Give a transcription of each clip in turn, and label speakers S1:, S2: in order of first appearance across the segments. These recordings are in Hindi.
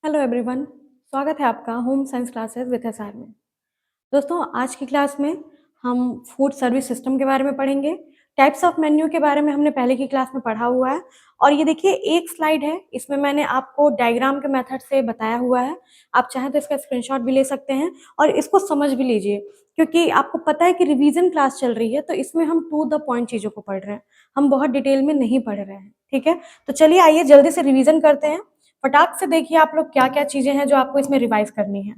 S1: हेलो एवरीवन, स्वागत है आपका home science classes with SR में। दोस्तों, आज की क्लास में हम फूड सर्विस सिस्टम के बारे में पढ़ेंगे। टाइप्स ऑफ मेन्यू के बारे में हमने पहले की क्लास में पढ़ा हुआ है और ये देखिए एक स्लाइड है, इसमें मैंने आपको डायग्राम के मेथड से बताया हुआ है। आप चाहें तो इसका स्क्रीनशॉट भी ले सकते हैं और इसको समझ भी लीजिए, क्योंकि आपको पता है कि रिवीजन क्लास चल रही है, तो इसमें हम टू द पॉइंट चीज़ों को पढ़ रहे हैं, हम बहुत डिटेल में नहीं पढ़ रहे हैं। ठीक है, तो चलिए आइए जल्दी से रिवीजन करते हैं। फटाक से देखिए आप लोग क्या क्या चीज़ें हैं जो आपको इसमें रिवाइज करनी है।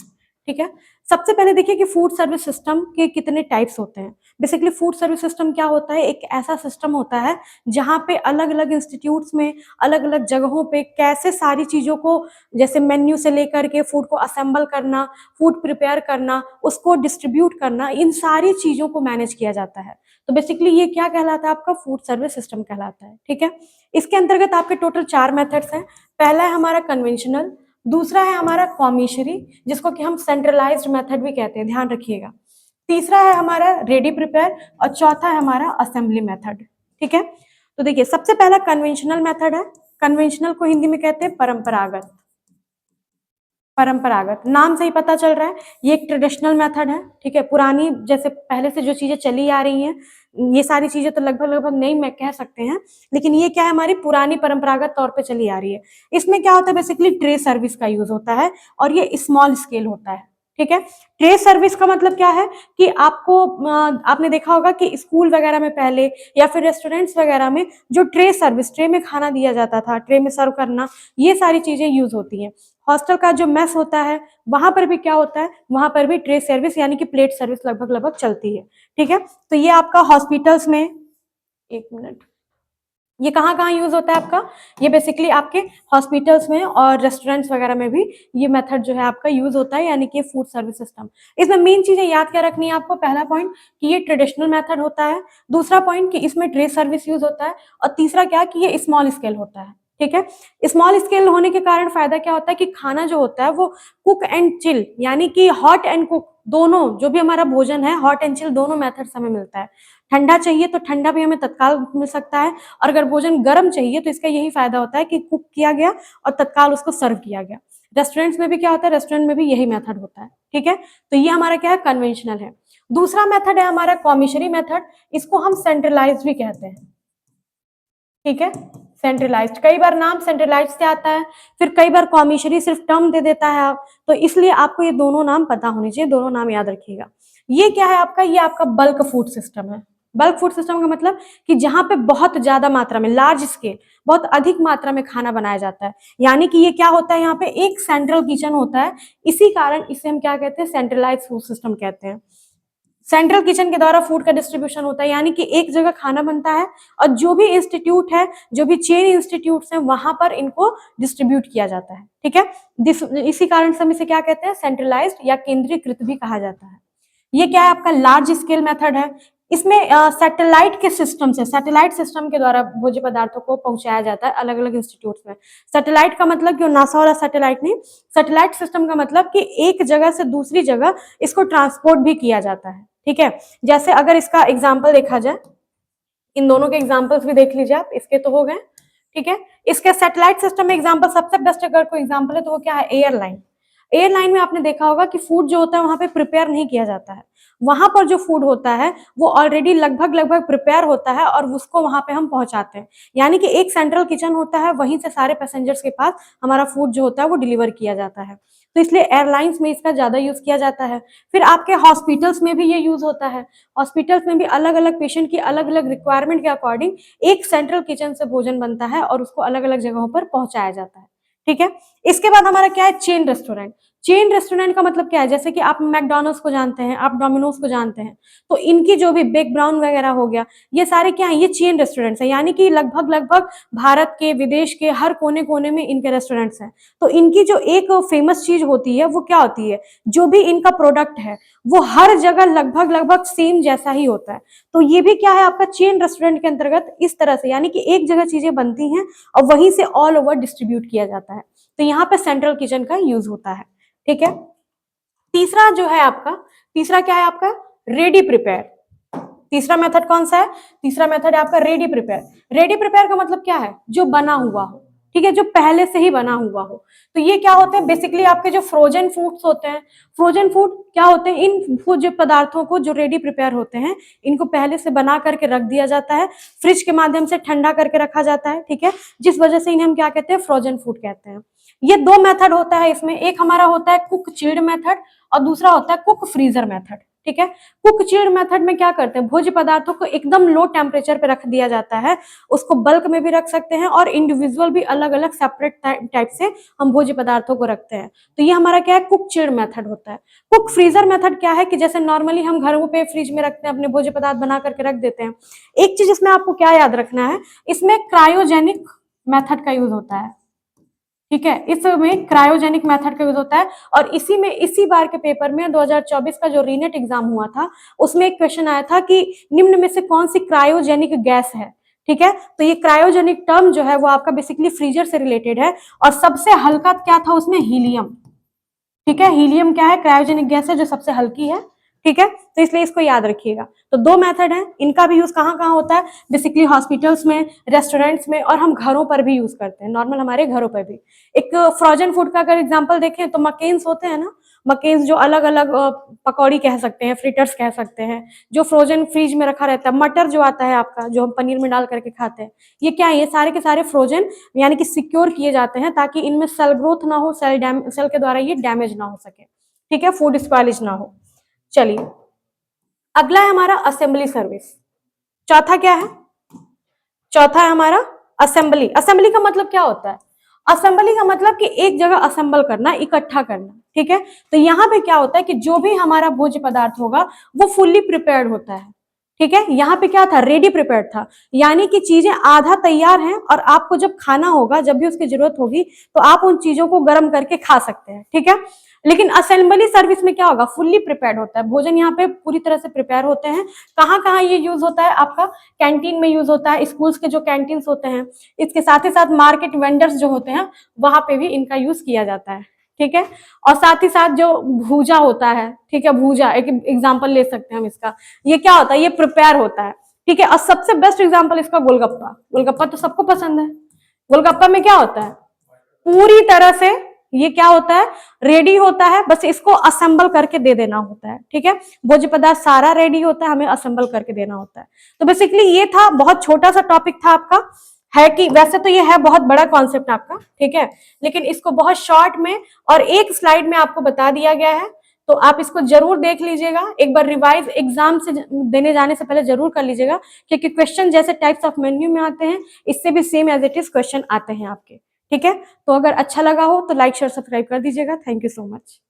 S1: ठीक है, सबसे पहले देखिए कि फूड सर्विस सिस्टम के कितने टाइप्स होते हैं। बेसिकली फूड सर्विस सिस्टम क्या होता है, एक ऐसा सिस्टम होता है जहाँ पे अलग अलग इंस्टीट्यूट्स में अलग अलग जगहों पे कैसे सारी चीज़ों को, जैसे मेन्यू से लेकर के फूड को असेंबल करना, फूड प्रिपेयर करना, उसको डिस्ट्रीब्यूट करना, इन सारी चीज़ों को मैनेज किया जाता है। तो बेसिकली ये क्या कहलाता है, आपका फूड सर्विस सिस्टम कहलाता है। ठीक है, इसके अंतर्गत आपके टोटल 4 मेथड्स हैं। पहला है हमारा कन्वेंशनल, दूसरा है हमारा कॉमिशरी, जिसको कि हम सेंट्रलाइज्ड मेथड भी कहते हैं, ध्यान रखिएगा। तीसरा है हमारा रेडी प्रिपेयर और चौथा है हमारा असेंबली मेथड। ठीक है, तो देखिए सबसे पहला कन्वेंशनल मेथड है। कन्वेंशनल को हिंदी में कहते हैं परंपरागत। परंपरागत नाम से ही पता चल रहा है, ये एक ट्रेडिशनल मेथड है। ठीक है, पुरानी जैसे पहले से जो चीजें चली आ रही हैं, ये सारी चीजें तो लगभग लगभग नहीं मैं कह सकते हैं, लेकिन ये क्या है, हमारी पुरानी परंपरागत तौर पे चली आ रही है। इसमें क्या होता है, बेसिकली ट्रे सर्विस का यूज होता है और ये स्मॉल स्केल होता है। ठीक है, ट्रे सर्विस का मतलब क्या है कि आपको आपने देखा होगा कि स्कूल वगैरह में पहले या फिर रेस्टोरेंट्स वगैरह में जो ट्रे सर्विस, ट्रे में खाना दिया जाता था, ट्रे में सर्व करना, ये सारी चीजें यूज होती हैं। हॉस्टल का जो मेस होता है वहां पर भी क्या होता है, वहां पर भी ट्रे सर्विस यानी कि प्लेट सर्विस लगभग लगभग चलती है। ठीक है, तो ये आपका हॉस्पिटल्स में, एक मिनट, ये कहाँ कहाँ यूज होता है आपका, ये बेसिकली आपके हॉस्पिटल्स में और रेस्टोरेंट्स वगैरह में भी ये मेथड जो है आपका यूज होता है, यानी कि फूड सर्विस सिस्टम। इसमें मेन चीजें याद क्या रखनी है आपको, पहला पॉइंट कि ये ट्रेडिशनल मेथड होता है, दूसरा पॉइंट कि इसमें ट्रे सर्विस यूज होता है, और तीसरा क्या कि ये स्मॉल स्केल होता है। ठीक है, स्मॉल स्केल होने के कारण फायदा क्या होता है कि खाना जो होता है वो कुक एंड चिल, यानी कि हॉट एंड कुक दोनों, जो भी हमारा भोजन है हॉट एंड चिल दोनों मेथड से हमें मिलता है। ठंडा चाहिए तो ठंडा भी हमें तत्काल मिल सकता है, और अगर भोजन गर्म चाहिए तो इसका यही फायदा होता है कि कुक किया गया और तत्काल उसको सर्व किया गया। रेस्टोरेंट्स में भी क्या होता है, रेस्टोरेंट में भी यही मेथड होता है। ठीक है, तो ये हमारा क्या है, कन्वेंशनल है। दूसरा मेथड है हमारा कॉमिशरी मेथड, इसको हम सेंट्रलाइज भी कहते हैं। ठीक है, सेंट्रलाइज्ड, कई बार नाम सेंट्रलाइज्ड से आता है, फिर कई बार कॉमिशरी सिर्फ टर्म दे देता है आप, तो इसलिए आपको ये दोनों नाम पता होने चाहिए, दोनों नाम याद रखिएगा। ये क्या है आपका, ये आपका बल्क फूड सिस्टम है। बल्क फूड सिस्टम का मतलब कि जहां पे बहुत ज्यादा मात्रा में, लार्ज स्केल, बहुत अधिक मात्रा में खाना बनाया जाता है, यानी कि ये क्या होता है, यहाँ पे एक सेंट्रल किचन होता है, इसी कारण इसे हम क्या कहते हैं, सेंट्रलाइज फूड सिस्टम कहते हैं। सेंट्रल किचन के द्वारा फूड का डिस्ट्रीब्यूशन होता है, यानी कि एक जगह खाना बनता है और जो भी इंस्टीट्यूट है, जो भी चेन इंस्टीट्यूट हैं, वहां पर इनको डिस्ट्रीब्यूट किया जाता है। ठीक है, इसी कारण से हम इसे क्या कहते हैं, सेंट्रलाइज्ड या केंद्रीकृत भी कहा जाता है। ये क्या है, आपका लार्ज स्केल मेथड है। इसमें सैटेलाइट के सिस्टम से, सैटेलाइट सिस्टम के द्वारा भोज्य पदार्थों को पहुंचाया जाता है अलग अलग इंस्टीट्यूट में। सैटेलाइट का मतलब कि नासा वाला सैटेलाइट नहीं, सैटेलाइट सिस्टम का मतलब कि एक जगह से दूसरी जगह इसको ट्रांसपोर्ट भी किया जाता है। ठीक है, जैसे अगर इसका एग्जाम्पल देखा जाए, इन दोनों के एग्जाम्पल्स भी देख लीजिए आप, इसके तो हो गए। ठीक है, इसके सैटेलाइट सिस्टम में एग्जाम्पल सबसे बेस्ट अगर कोई एग्जाम्पल है तो वो क्या है, एयरलाइन। एयरलाइन में आपने देखा होगा कि फूड जो होता है वहां पे प्रिपेयर नहीं किया जाता है, वहां पर जो फूड होता है वो ऑलरेडी लगभग लगभग प्रिपेयर होता है और उसको वहां पे हम पहुंचाते हैं, यानी कि एक सेंट्रल किचन होता है, वहीं से सारे पैसेंजर्स के पास हमारा फूड जो होता है वो डिलीवर किया जाता है। तो इसलिए एयरलाइंस में इसका ज्यादा यूज किया जाता है। फिर आपके हॉस्पिटल्स में भी ये यूज होता है। हॉस्पिटल्स में भी अलग अलग पेशेंट की अलग अलग रिक्वायरमेंट के अकॉर्डिंग एक सेंट्रल किचन से भोजन बनता है और उसको अलग अलग जगहों पर पहुंचाया जाता है। ठीक है, इसके बाद हमारा क्या है, चेन रेस्टोरेंट। चेन रेस्टोरेंट का मतलब क्या है, जैसे कि आप मैकडोनल्ड्स को जानते हैं, आप डोमिनोज को जानते हैं, तो इनकी जो भी बिग ब्राउन वगैरह हो गया, ये सारे क्या है, ये चेन रेस्टोरेंट्स है, यानी कि लगभग लगभग भारत के, विदेश के हर कोने कोने में इनके रेस्टोरेंट्स हैं। तो इनकी जो एक फेमस चीज होती है वो क्या होती है, जो भी इनका प्रोडक्ट है वो हर जगह लगभग लगभग सेम जैसा ही होता है। तो ये भी क्या है आपका चेन रेस्टोरेंट के अंतर्गत इस तरह से, यानी कि एक जगह चीजें बनती हैं और वहीं से ऑल ओवर डिस्ट्रीब्यूट किया जाता है। तो यहाँ पे सेंट्रल किचन का यूज होता है। ठीक है, तीसरा जो है आपका, तीसरा क्या है आपका, रेडी प्रिपेयर। तीसरा मेथड कौन सा है, तीसरा मेथड है आपका रेडी प्रिपेयर। रेडी प्रिपेयर का मतलब क्या है, जो बना हुआ हो। ठीक है, जो पहले से ही बना हुआ हो। तो ये क्या होते हैं, बेसिकली आपके जो फ्रोजन फूड्स होते हैं, फ्रोजन फूड क्या होते हैं, इन फूड जो पदार्थों को जो रेडी प्रिपेयर होते हैं, इनको पहले से बना करके रख दिया जाता है, फ्रिज के माध्यम से ठंडा करके रखा जाता है, ठीक है, जिस वजह से इन्हें हम क्या कहते हैं, फ्रोजन फूड कहते हैं। ये दो मेथड होता है इसमें, एक हमारा होता है कुक चिल्ड मेथड और दूसरा होता है कुक फ्रीजर मेथड, ठीक है। कुक चिल्ड मेथड में क्या करते हैं, भोज्य पदार्थों को एकदम लो टेम्परेचर पे रख दिया जाता है, उसको बल्क में भी रख सकते हैं और इंडिविजुअल भी अलग अलग सेपरेट टाइप से हम भोज्य पदार्थों को रखते हैं। तो ये हमारा क्या है, कुक चिल्ड मेथड होता है। कुक फ्रीजर मेथड क्या है कि जैसे नॉर्मली हम घरों पे फ्रिज में रखते हैं, अपने भोज्य पदार्थ बना करके रख देते हैं। एक चीज इसमें आपको क्या याद रखना है, इसमें क्रायोजेनिक मेथड का यूज होता है, ठीक है, इसमें क्रायोजेनिक मेथड का यूज होता है। और इसी बार के पेपर में 2024 का जो रीनेट एग्जाम हुआ था, उसमें एक क्वेश्चन आया था कि निम्न में से कौन सी क्रायोजेनिक गैस है, ठीक है। तो ये क्रायोजेनिक टर्म जो है वो आपका बेसिकली फ्रीजर से रिलेटेड है, और सबसे हल्का क्या था उसमें, हीलियम, ठीक है। हीलियम क्या है, क्रायोजेनिक गैस है जो सबसे हल्की है, ठीक है। तो इसलिए इसको याद रखिएगा। तो दो मेथड है, इनका भी यूज कहाँ कहाँ होता है, बेसिकली हॉस्पिटल्स में, रेस्टोरेंट्स में, और हम घरों पर भी यूज करते हैं, नॉर्मल हमारे घरों पर भी। एक फ्रोजन फूड का अगर एग्जांपल देखें तो मकेन्स होते हैं ना, मकेन्स जो अलग अलग पकौड़ी कह सकते हैं, फ्रिटर्स कह सकते हैं, जो फ्रोजन फ्रीज में रखा रहता है। मटर जो आता है आपका, जो हम पनीर में डाल करके खाते हैं, ये क्या है, ये सारे के सारे फ्रोजन यानी कि सिक्योर किए जाते हैं, ताकि इनमें सेल ग्रोथ ना हो, सेल के द्वारा ये डैमेज ना हो सके, ठीक है, फूड स्पॉइलेज ना हो। चलिए, अगला है हमारा असेंबली सर्विस। चौथा क्या है, चौथा है हमारा असेंबली। असेंबली का मतलब क्या होता है, असेंबली का मतलब कि एक जगह असेंबल करना, इकट्ठा करना, ठीक है। तो यहाँ पे क्या होता है कि जो भी हमारा भोज्य पदार्थ होगा वो फुल्ली प्रिपेयर्ड होता है, ठीक है। यहाँ पे क्या था, रेडी प्रिपेयर्ड था, यानी कि चीजें आधा तैयार हैं और आपको जब खाना होगा, जब भी उसकी जरूरत होगी, तो आप उन चीजों को गर्म करके खा सकते हैं, ठीक है। लेकिन असेंबली सर्विस में क्या होगा, फुल्ली प्रिपेयर्ड होता है, भोजन यहाँ पे पूरी तरह से प्रिपेयर होते हैं। कहाँ कहाँ ये यूज होता है, आपका कैंटीन में यूज होता है, स्कूल्स के जो कैंटीन्स होते हैं, इसके साथ ही साथ मार्केट वेंडर्स जो होते हैं, वहां पे भी इनका यूज किया जाता है, ठीक है। और साथ ही साथ जो भूजा होता है, ठीक है, भूजा एक एग्जाम्पल ले सकते हैं हम इसका, ये क्या होता है, ये प्रिपेयर होता है, ठीक है। और सबसे बेस्ट एग्जाम्पल इसका गोलगप्पा, गोलगप्पा तो सबको पसंद है। गोलगप्पा में क्या होता है, पूरी तरह से ये क्या होता है, रेडी होता है, बस इसको असेंबल करके दे देना होता है, ठीक है। भोज्य पदार्थ सारा रेडी होता है, हमें असेंबल करके देना होता है। तो बेसिकली ये था, बहुत छोटा सा टॉपिक था आपका, है कि वैसे तो ये है बहुत बड़ा कॉन्सेप्ट आपका, ठीक है, लेकिन इसको बहुत शॉर्ट में और एक स्लाइड में आपको बता दिया गया है। तो आप इसको जरूर देख लीजिएगा, एक बार रिवाइज एग्जाम से देने जाने से पहले जरूर कर लीजिएगा, क्योंकि क्वेश्चन जैसे टाइप्स ऑफ मेन्यू में आते हैं, इससे भी same as it is question आते हैं आपके, ठीक है। तो अगर अच्छा लगा हो तो लाइक शेयर सब्सक्राइब कर दीजिएगा। Thank you so much.